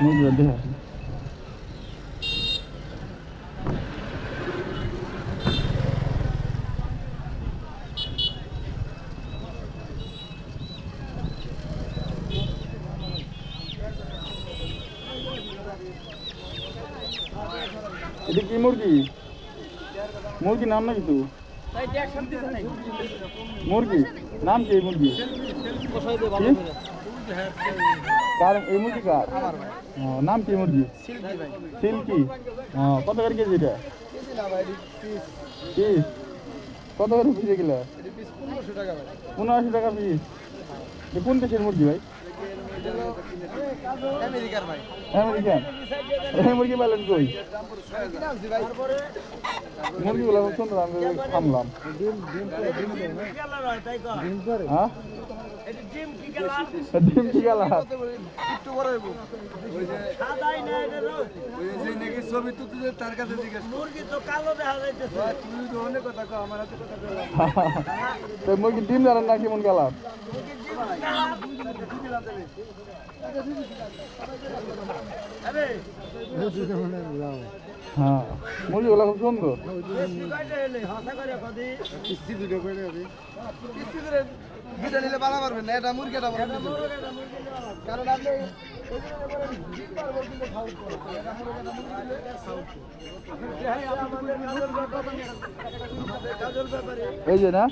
মুরগিটা দেখে আসি। এটা কি মুরগি? মুরগি নাম নাকি তো? মুরগি নাম কি? মুরগি কার? এই মুরগি কার? নাম কি মুরগি? সিল্কি। কত করে কেজি এটা? পিস কত করে পিস এগুলা? 1500 টাকা পিস। কোন দেশের মুরগি ভাই? আমেরিকান। এই মুরগি পাইলেন কই? মুরগিগুলো খুব সুন্দর, আমি থামলাম। হ্যাঁ ডিম কি কালার? মুরগি ডিম জানেন না কেমন কালার? হ্যাঁ মুরগিগুলো খুব সুন্দর। নিলে বাড়া পারবেন না, এটা মুরগিটা কারণ আপনি এই যে না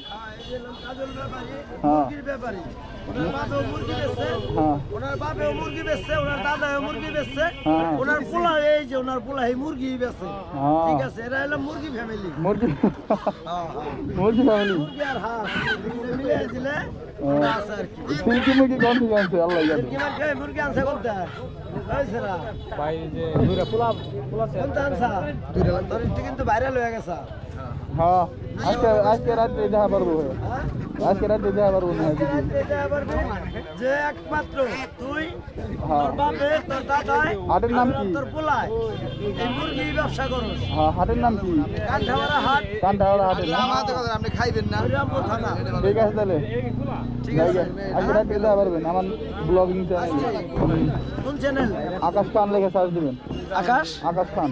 ওনার বাপেও মুরগি বেচছে, ওনার দাদাও মুরগি বেচছে, ওনার পোলা এই যে ওনার পোলা এই মুরগি বেচছে। ঠিক আছে, এরা হলো মুরগি ফ্যামিলি। মুরগি মুরগি ফ্যামিলি মুরগি আর হাঁস মিলে দিলে আছে আর কি। সিল্কি মুরগি কোন থেকে আনছে আল্লাহ জানে? মুরগি আনছে কোনটা? ভাই যে দুইটা পোলা কোনটা আনছা? দুইটা কিন্তু ভাইরাল হয়ে গেছে। হ্যাঁ আজকে রাতে দেখা পারবো। আজকে রাতে দেখা পারবো না যে একমাত্র তুই, তোর বাপে, তোর দাদাই, হাটের নাম কি? তোর পোলায় এই মুরগি ব্যবসা করস। হ্যাঁ হাটের নাম কি? কান্ঠাওয়ারা হাট। কান্ঠাওয়ারা হাটের নাম। আপনি খাইবেন না? হরিরামপুর থানা। ঠিক আছে তাহলে ঠিক আছে, আজকে রাতে দেখা পারবেন আমার ব্লগিং চ্যানেল। কোন চ্যানেল? আকাশ খান লেখে সার্চ দিবেন। আকাশ আকাশ খান।